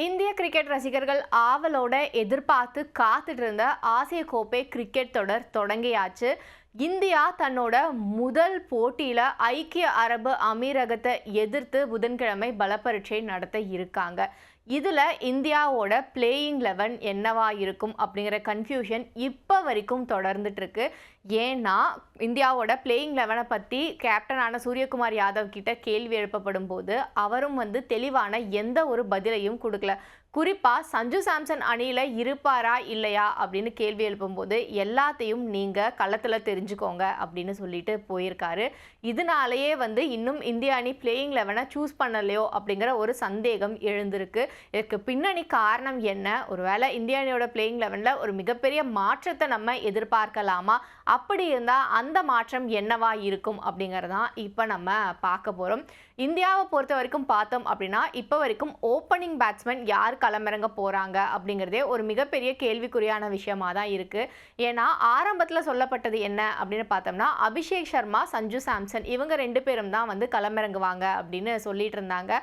இந்திய கிரிக்கெட் ரசிகர்கள் ஆவலோட எதிர்பார்த்து காத்துட்டு இருந்த ஆசிய கோப்பை கிரிக்கெட் தொடர் தொடங்கியாச்சு. இந்தியா தன்னோட முதல் போட்டியில ஐக்கிய அரபு அமீரகத்தை எதிர்த்து புதன்கிழமை பலப்பரீட்சை நடத்த இருக்காங்க. இதுல இந்தியாவோட பிளேயிங் 11 என்னவா இருக்கும் அப்படிங்கிற கன்ஃபியூஷன் இப்போ வரைக்கும் தொடர்ந்துட்டு இருக்கு. ஏன்னா இந்தியாவோட பிளேயிங் 11 பற்றி கேப்டனான சூரியகுமார் யாதவ் கிட்ட கேள்வி எழுப்பப்படும் போது அவரும் தெளிவான எந்த ஒரு பதிலையும் கொடுக்கல. குறிப்பாக சஞ்சு சாம்சன் அணியில் இருப்பாரா இல்லையா அப்படின்னு கேள்வி எழுப்பும்போது எல்லாத்தையும் நீங்கள் களத்தில் தெரிஞ்சுக்கோங்க அப்படின்னு சொல்லிட்டு போயிருக்காரு. இதனாலேயே இன்னும் இந்திய அணி பிளேயிங் 11 சூஸ் பண்ணலையோ அப்படிங்கிற ஒரு சந்தேகம் எழுந்திருக்கு. இதற்கு பின்னணி காரணம் என்ன? ஒருவேளை இந்திய அணியோட பிளேயிங் 11 ஒரு மிகப்பெரிய மாற்றத்தை நம்ம எதிர்பார்க்கலாமா? அப்படி இருந்தால் அந்த மாற்றம் என்னவா இருக்கும் அப்படிங்கிறதான் இப்போ நம்ம பார்க்க போகிறோம். இந்தியாவை பொறுத்த வரைக்கும் பார்த்தோம் அப்படின்னா இப்போ வரைக்கும் ஓப்பனிங் பேட்ஸ்மேன் யார் களமிறங்க போகிறாங்க அப்படிங்கிறதே ஒரு மிகப்பெரிய கேள்விக்குறியான விஷயமாக தான் இருக்குது. ஏன்னா ஆரம்பத்தில் சொல்லப்பட்டது என்ன அப்படின்னு பார்த்தோம்னா அபிஷேக் சர்மா, சஞ்சு சாம்சன் இவங்க 2 பேரும் தான் களமிறங்குவாங்க அப்படின்னு சொல்லிட்டு இருந்தாங்க.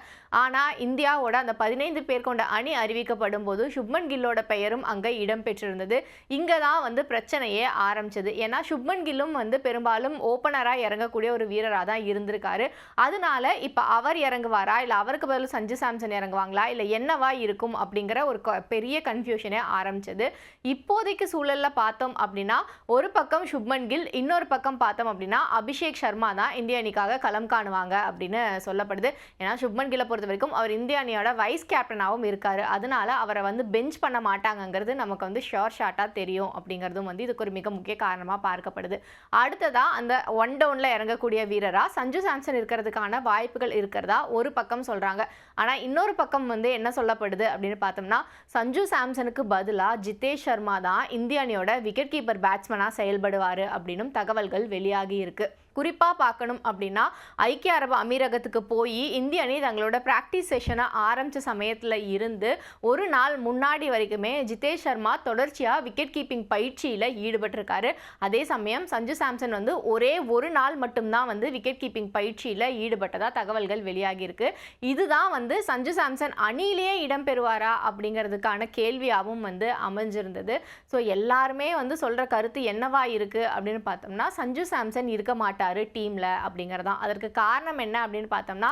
ஆனால் இந்தியாவோட அந்த 15 பேர் கொண்ட அணி அறிவிக்கப்படும் போது சுப்மன் கில்லோட பெயரும் அங்கே இடம்பெற்றிருந்தது. இங்கே தான் பிரச்சனையே ஆரம்பிச்சது. ஏன்னா சுப்மன் கில்லும் பெரும்பாலும் ஓப்பனராக இறங்கக்கூடிய ஒரு வீரராக தான் இருந்திருக்காரு. அதனால இப்போ அவர் இறங்குவாரா இல்லை அவருக்கு பதில் சஞ்சு சாம்சன் இறங்குவாங்களா இல்லை என்னவா இருக்கும் அப்படிங்கிற ஒரு பெரிய கன்ஃபியூஷனே ஆரம்பிச்சது. இப்போதைக்கு சூழலில் பார்த்தோம் அப்படின்னா ஒரு பக்கம் சுப்மன் கில், இன்னொரு பக்கம் பார்த்தோம் அப்படின்னா அபிஷேக் சர்மா தான் இந்திய அணிக்காக களம் காணுவாங்க அப்படின்னு சொல்லப்படுது. ஏன்னா சுப்மன் கில்லை பொறுத்த வரைக்கும் அவர் இந்திய அணியோட வைஸ் கேப்டனாகவும் இருக்காரு. அதனால அவரை பெஞ்ச் பண்ண மாட்டாங்கிறது நமக்கு ஷோர் ஷாட்டாக தெரியும் அப்படிங்கிறதும் இதுக்கு ஒரு மிக முக்கிய காரணமாக பார்க்கப்படுது. அடுத்ததா அந்த ஒன் டவுனில் இறங்கக்கூடிய வீரராக சஞ்சு சாம்சன் இருக்கிறதுக்கான வாய்ப்புகள் இருக்கிறதா ஒரு பக்கம் சொல்கிறாங்க. ஆனால் இன்னொரு பக்கம் என்ன சொல்லப்படுது அப்படின்னு பார்த்தோம்னா சஞ்சு சாம்சனுக்கு பதிலாக ஜிதேஷ் சர்மா தான் இந்திய அணியோட விக்கெட் கீப்பர் பேட்ஸ்மனாக செயல்படுவார் அப்படின்னும் தகவல்கள் வெளியாகி இருக்கு. குறிப்பாக பார்க்கணும் அப்படின்னா ஐக்கிய அரபு அமீரகத்துக்கு போய் இந்திய அணி தங்களோட ப்ராக்டிஸ் செஷனை ஆரம்பித்த சமயத்தில் இருந்து ஒரு நாள் முன்னாடி வரைக்குமே ஜிதேஷ் சர்மா தொடர்ச்சியாக விக்கெட் கீப்பிங் பயிற்சியில் ஈடுபட்டிருக்காரு. அதே சமயம் சஞ்சு சாம்சன் ஒரே ஒரு நாள் மட்டும்தான் விக்கெட் கீப்பிங் பயிற்சியில் ஈடுபட்டதாக தகவல்கள் வெளியாகி இருக்கு. இதுதான் சஞ்சு சாம்சன் அணியிலேயே இடம்பெறுவாரா அப்படிங்கிறதுக்கான கேள்வியாகவும் அமைஞ்சிருந்தது. ஸோ எல்லாருமே சொல்கிற கருத்து என்னவா இருக்குது அப்படின்னு பார்த்தோம்னா சஞ்சு சாம்சன் இருக்க மாட்டார் டீம்ல அப்படிங்கறதான். அதற்கு காரணம் என்ன அப்படின்னு பார்த்தோம்னா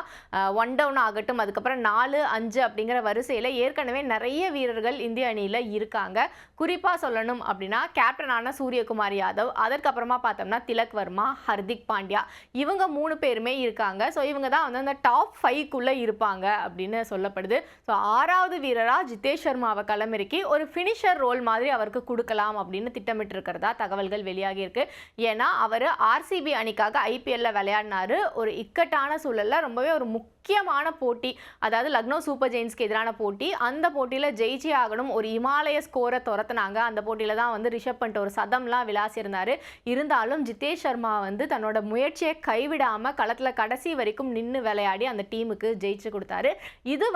ஒன் டவுன் ஆகட்டும், அதுக்கப்புறம் 4, 5 அப்படிங்கிற வரிசையில் ஏற்கனவே நிறைய வீரர்கள் இந்திய அணியில் இருக்காங்க. குறிப்பாக சொல்லணும் அப்படின்னா கேப்டனான சூரியகுமார் யாதவ், அதற்கப்புறமா பார்த்தோம்னா திலக் வர்மா, ஹர்திக் பாண்டியா இவங்க 3 பேருமே இருக்காங்க. ஸோ இவங்க தான் அந்த டாப் 5க்குள்ளே இருப்பாங்க அப்படின்னு சொல்லப்படுது. ஸோ 6வது வீரராக ஜிதேஷ் சர்மாவை களமிறக்கி ஒரு ஃபினிஷர் ரோல் மாதிரி அவருக்கு கொடுக்கலாம் அப்படின்னு திட்டமிட்டு இருக்கிறதா தகவல்கள் வெளியாகி இருக்கு. ஏன்னா அவர் ஆர்சிபி அணிக்கு ஐபிஎல்ல விளையாடினாரு. ஒரு இக்கட்டான சூழல்ல ரொம்பவே ஒரு முக்கியமான போட்டி, அதாவது லக்னோ சூப்பர் ஜெயின்ஸ்க்கு எதிரான போட்டி. அந்த போட்டியில ஜெயிச்சே ஆகணும். ஒரு இமாலய ஸ்கோரை துரத்துனாங்க. அந்த போட்டியில தான் ரிஷப் பண்ட் ஒரு சதம்லாம் விளாசியிருந்தாரு. இருந்தாலும் ஜிதேஷ் சர்மா தன்னோட முயற்சியை கைவிடாம களத்துல கடைசி வரைக்கும் நின்று விளையாடி அந்த டீமுக்கு ஜெயிச்சு கொடுத்தாரு. இது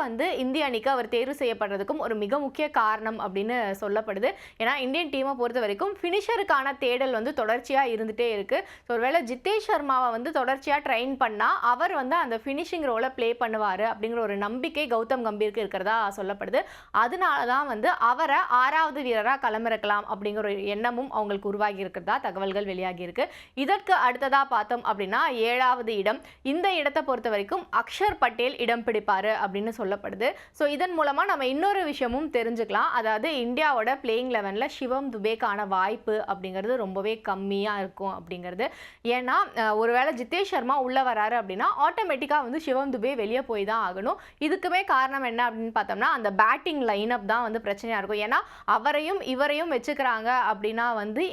இந்திய அணிக்கு அவர் தேர்வு செய்யப்படுறதுக்கும் ஒரு மிக முக்கிய காரணம் அப்படின்னு சொல்லப்படுது. ஏன்னா இந்தியன் டீமை பொறுத்த வரைக்கும் ஃபினிஷருக்கான தேடல் தொடர்ச்சியா இருந்துட்டே இருக்கு. ஒருவேளை ஜிதேஷ் சர்மாவை தொடர்ச்சியாக ட்ரெயின் பண்ணால் அவர் அந்த ஃபினிஷிங் ரோலை ப்ளே பண்ணுவார் அப்படிங்கிற ஒரு நம்பிக்கை கௌதம் கம்பீருக்கு இருக்கிறதா சொல்லப்படுது. அதனால தான் அவரை 6வது வீரராக களமிறக்கலாம் அப்படிங்கிற ஒரு எண்ணமும் அவங்களுக்கு உருவாகி இருக்கிறதா தகவல்கள் வெளியாகி இருக்கு. இதற்கு அடுத்ததாக பார்த்தோம் அப்படின்னா 7வது இடம், இந்த இடத்தை பொறுத்த வரைக்கும் அக்ஷர் பட்டேல் இடம் பிடிப்பார் அப்படின்னு சொல்லப்படுது. ஸோ இதன் மூலமாக நம்ம இன்னொரு விஷயமும் தெரிஞ்சுக்கலாம். அதாவது இந்தியாவோட பிளேயிங் 11ல் சிவம் துபேக்கான வாய்ப்பு அப்படிங்கிறது ரொம்பவே கம்மியாக இருக்கும் அப்படிங்கிறது. ஏன்னா ஒருவேளை ஜிதேஷ் சர்மா உள்ள வராரு அப்படின்னா ஆட்டோமேட்டிக்காக சிவம் துபே வெளியே போய் தான் ஆகணும். இதுக்குமே காரணம் என்ன அப்படின்னு பார்த்தோம்னா அந்த பேட்டிங் லைனப் தான் பிரச்சனையாக இருக்கும். ஏன்னா அவரையும் இவரையும் வச்சுக்கிறாங்க அப்படின்னா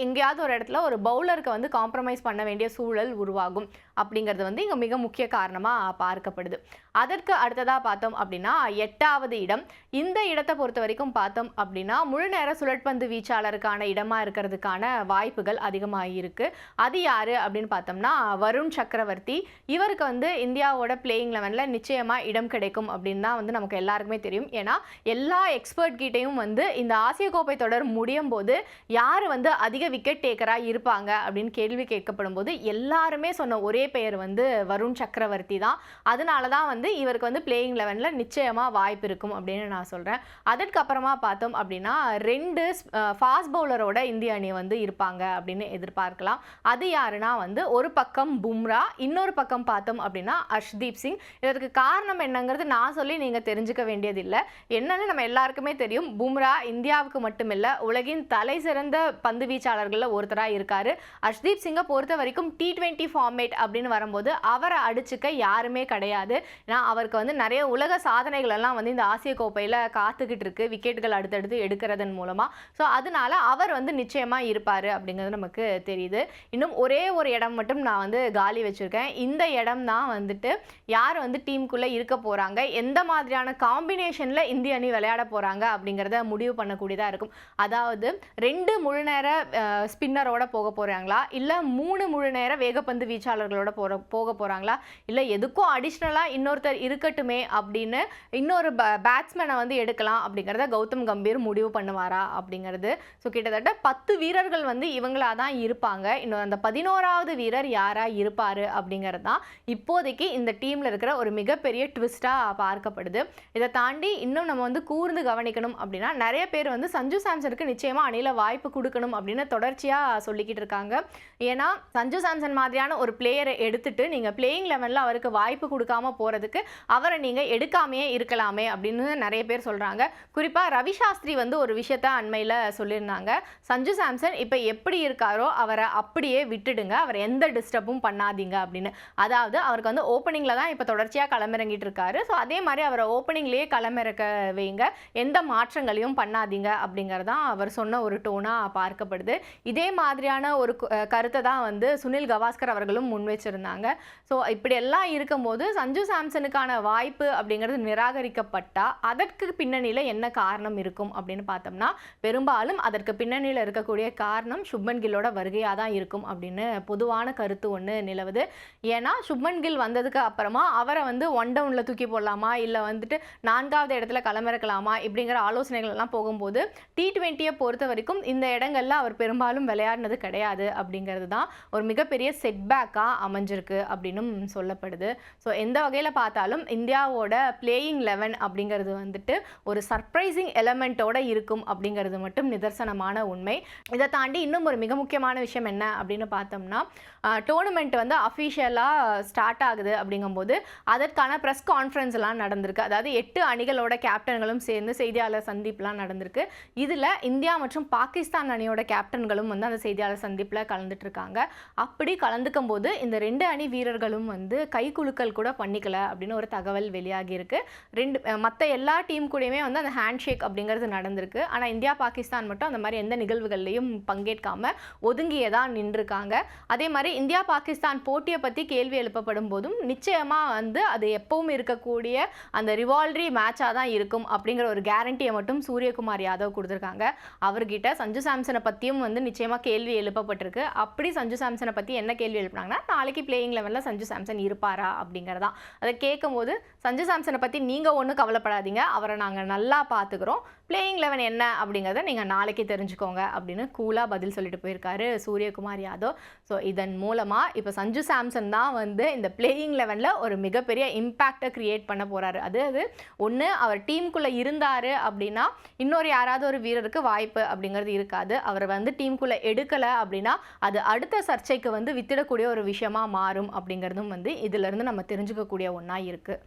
எங்கேயாவது ஒரு இடத்துல ஒரு பவுலருக்கு காம்ப்ரமைஸ் பண்ண வேண்டிய சூழல் உருவாகும் அப்படிங்கிறது இங்கே மிக முக்கிய காரணமாக பார்க்கப்படுது. அதற்கு அடுத்ததாக பார்த்தோம் அப்படின்னா 8வது இடம், இந்த இடத்தை பொறுத்த வரைக்கும் பார்த்தோம் அப்படின்னா முழு நேர சுழற்பந்து வீச்சாளருக்கான இடமா இருக்கிறதுக்கான வாய்ப்புகள் அதிகமாக இருக்கு. அது யாரு அப்படின்னு பார்த்தோம்னா வருண் சக்கரவர்த்தி. இவருக்கு இந்தியாவோட பிளேயிங் 11ல் நிச்சயமாக இடம் கிடைக்கும் அப்படின்னு தான் நமக்கு எல்லாருக்குமே தெரியும். ஏன்னா எல்லா எக்ஸ்பர்ட் கிட்டையும் இந்த ஆசிய கோப்பை தொடர் முடியும் போது யார் அதிக விக்கெட் டேக்கராக இருப்பாங்க அப்படின்னு கேள்வி கேட்கப்படும் போது எல்லாருமே சொன்ன ஒரே பெயர் வருண் சக்கரவர்த்தி தான். அதனால தான் வந்து இவருக்கு வந்து பிளேயிங் 11ல் நிச்சயமாக வாய்ப்பு இருக்கும் அப்படின்னு நான் சொல்கிறேன். அதற்கப்புறமா பார்த்தோம் அப்படின்னா 2 ஃபாஸ்ட் பவுலரோட இந்திய அணி வந்து இருப்பாங்க அப்படின்னு எதிர்பார்க்கலாம். அது யாருன்னா வந்து ஒரு பக்கம் பும்ரா, இன்னொரு பக்கம் பார்த்தோம் அப்படின்னா அர்ஷ்தீப் சிங். இதற்கு காரணம் என்னங்கிறது நான் சொல்லி நீங்கள் தெரிஞ்சுக்க வேண்டியதில்லை. என்னன்னு நம்ம எல்லாருக்குமே தெரியும். பும்ரா இந்தியாவுக்கு மட்டுமில்லை, உலகின் தலை சிறந்த பந்து வீச்சாளர்களில் ஒருத்தராக இருக்காரு. அர்ஷ்தீப் சிங்கை பொறுத்த வரைக்கும் T20 ஃபார்மேட் அப்படின்னு வரும்போது அவரை அடிச்சுக்க யாருமே கிடையாது. ஏன்னா அவருக்கு வந்து நிறைய உலக சாதனைகள் எல்லாம் வந்து இந்த ஆசிய கோப்பையில் காத்துக்கிட்டு இருக்கு, விக்கெட்டுகள் அடுத்தடுத்து எடுக்கிறதன் மூலமாக. ஸோ அதனால அவர் வந்து நிச்சயமாக இருப்பார் அப்படிங்கிறது நமக்கு தெரியுது. இன்னும் ஒரே ஒரு இடம் மட்டும் நான் வந்து காலி வச்சுருக்கேன். இந்த இடம் தான் வந்துட்டு யார் வந்து டீமுக்குள்ளே இருக்க போகிறாங்க, எந்த மாதிரியான காம்பினேஷனில் இந்திய அணி விளையாட போகிறாங்க அப்படிங்கிறத முடிவு பண்ணக்கூடியதாக இருக்கும். அதாவது 2 முழு நேர ஸ்பின்னரோட போக போகிறாங்களா, இல்லை 3 முழு நேர வேகப்பந்து வீச்சாளர்களோட போக போகிறாங்களா, இல்லை எதுக்கும் அடிஷ்னலாக இன்னொருத்தர் இருக்கட்டுமே அப்படின்னு இன்னொரு பேட்ஸ்மேனை வந்து எடுக்கலாம் அப்படிங்கிறத கௌதம் கம்பீர் முடிவு பண்ணுவாரா அப்படிங்கிறது. ஸோ கிட்டத்தட்ட 10 வீரர்கள் வந்து இவங்களாக தான் இருப்பாங்க. இன்னும் அந்த 11வது வீரர் யாராக இருப்பார் அப்படிங்கிறது தான் இப்போதைக்கு இந்த டீமில் இருக்கிற ஒரு மிகப்பெரிய ட்விஸ்ட்டாக பார்க்கப்படுது. இதை தாண்டி இன்னும் நம்ம வந்து கூர்ந்து கவனிக்கணும் அப்படின்னா நிறைய பேர் வந்து சஞ்சு சாம்சனுக்கு நிச்சயமாக அணியில் வாய்ப்பு கொடுக்கணும் அப்படின்னு தொடர்ச்சியாக சொல்லிக்கிட்டு இருக்காங்க. ஏன்னா சஞ்சு சாம்சன் மாதிரியான ஒரு பிளேயரை எடுத்துட்டு நீங்கள் பிளேயிங் 11ல் அவருக்கு வாய்ப்பு கொடுக்காம போகிறதுக்கு அவரை நீங்கள் எடுக்காமையே இருக்கலாமே அப்படின்னு நிறைய பேர் சொல்கிறாங்க. குறிப்பாக ரவி சாஸ்திரி வந்து ஒரு விஷயத்த அண்மையில் சொல்லியிருந்தாங்க. சஞ்சு சாம்சன் இப்போ எப்படி இருக்காரோ அவரை அப்படியே விட்டுடுங்க, அவர் எந்த டிஸ்டர்பும் பண்ணாதீங்க அப்படின்னு. அதாவது அவருக்கு வந்து ஓப்பனிங்கில் தான் இப்போ தொடர்ச்சியாக களமிறங்கிட்டு இருக்காரு. ஸோ அதே மாதிரி அவரை ஓப்பனிங்லேயே களமிறக்க வைங்க, எந்த மாற்றங்களையும் பண்ணாதீங்க அப்படிங்கிறது தான் அவர் சொன்ன ஒரு டோனாக பார்க்கப்படுது. இதே மாதிரியான ஒரு கருத்தை தான் வந்து சுனில் கவாஸ்கர் அவர்களும் முன் வச்சிருந்தாங்க. ஸோ இப்படி எல்லாம் இருக்கும்போது சஞ்சு சாம்சனுக்கான வாய்ப்பு அப்படிங்கிறது நிராகரிக்கப்பட்டால் அதற்கு பின்னணியில் என்ன காரணம் இருக்கும் அப்படின்னு பார்த்தோம்னா பெரும்பாலும் அதற்கு பின்னணியில் இருக்கக்கூடிய காரணம் சுப்மன் கில்லோட வருகையாக தான் இருக்கும் அப்படின்னு பொதுவான கருத்து ஒன்று நிலவுது. ஏன்னா சுப்மன் கில் வந்ததுக்கு அப்புறமா அவரை வந்து 1 டவுனில் தூக்கி போடலாமா, இல்லை வந்துட்டு 4வது இடத்துல களமிறக்கலாமா இப்படிங்கிற ஆலோசனைகள் எல்லாம் போகும்போது T20யை பொறுத்த வரைக்கும் இந்த இடங்கள்ல அவர் பெரும்பாலும் விளையாடினது கிடையாது அப்படிங்கிறது தான் ஒரு மிகப்பெரிய செட்பேக்காக அமைஞ்சிருக்கு அப்படின்னும் சொல்லப்படுது. ஸோ எந்த வகையில் பார்த்தாலும் இந்தியாவோட பிளேயிங் 11 அப்படிங்கிறது வந்துட்டு ஒரு சர்ப்ரைசிங் எலமெண்ட்டோட இருக்கும் அப்படிங்கிறது மட்டும் நிதர்சனமான உண்மை. இதை தாண்டி இன்னும் ஒரு மிக முக்கியமான விஷயம் என்ன அப்படின்னு பார்த்தோம்னா டோர்னமெண்ட் வந்து அஃபிஷியலாக ஸ்டார்ட் ஆகுது அப்படிங்கும்போது அதற்கான ப்ரெஸ் கான்ஃபரன்ஸ் எல்லாம் நடந்திருக்கு. அதாவது 8 அணிகளோட கேப்டன்களும் சேர்ந்து செய்தியாளர் சந்திப்புலாம் நடந்திருக்கு. இதில் இந்தியா மற்றும் பாகிஸ்தான் அணியோட கேப்டன்களும் வந்து அந்த செய்தியாளர் சந்திப்பில் கலந்துட்டு இருக்காங்க. அப்படி கலந்துக்கும் போது இந்த 2 அணி வீரர்களும் வந்து கைக்குலுக்கல் கூட பண்ணிக்கல அப்படின்னு ஒரு தகவல் வெளியாகி இருக்கு. மற்ற எல்லா டீம் கூடயுமே வந்து அந்த ஹேண்ட் ஷேக் அப்படிங்கிறது நடந்திருக்கு. ஆனால் இந்தியா பாகிஸ்தான் மட்டும் அந்த மாதிரி எந்த நிகழ்வுகள்லையும் பங்கேற்காம ஒதுங்கியே தான் நின்றுருக்காங்க. அதே மாதிரி இந்தியா பாகிஸ்தான் போட்டியை பற்றி கேள்வி எழுப்பப்படும் போதும் நிச்சயமாக வந்து அது எப்பவும் இருக்கக்கூடிய அந்த ரிவால்வரி மேட்சாக தான் இருக்கும் அப்படிங்கிற ஒரு கேரண்டியை மட்டும் சூரியகுமார் யாதவ் கொடுத்துருக்காங்க. அவர்கிட்ட சஞ்சு சாம்சனை பற்றியும் வந்து நிச்சயமாக கேள்வி எழுப்பப்பட்டிருக்கு. அப்படி சஞ்சு சாம்சனை பற்றி என்ன கேள்வி எழுப்பினாங்கன்னா நாளைக்கு பிளேயிங் 11ல் சஞ்சு சாம்சன் இருப்பாரா அப்படிங்கிறதான். அதை கேட்கும்போது சஞ்சு சாம்சனை பற்றி நீங்கள் ஒன்றும் கவலைப்படாதீங்க, அவரை நாங்கள் நல்லா பார்த்துக்கிறோம், பிளேயிங் 11 என்ன அப்படிங்கிறத நீங்கள் நாளைக்கு தெரிஞ்சுக்கோங்க அப்படின்னு கூலாக பதில் சொல்லிட்டு போயிருக்காரு சூரியகுமார் யாதவ். ஸோ இதன் மூலமாக இப்போ சஞ்சு சாம்சன் தான் வந்து இந்த பிளேயிங் 11ல் ஒரு மிகப்பெரிய இம்பேக்டை கிரியேட் பண்ண போகிறாரு. அது ஒன்று அவர் டீமுக்குள்ளே இருந்தார் அப்படின்னா இன்னொரு யாராவது ஒரு வீரருக்கு வாய்ப்பு அப்படிங்கிறது இருக்காது. அவர் வந்து டீமுக்குள்ளே எடுக்கலை அப்படின்னா அது அடுத்த சர்ச்சைக்கு வந்து வித்திடக்கூடிய ஒரு விஷயமா மாறும் அப்படிங்கிறதும் வந்து இதிலிருந்து நம்ம தெரிஞ்சுக்கக்கூடிய ஒன்றா இருக்குது.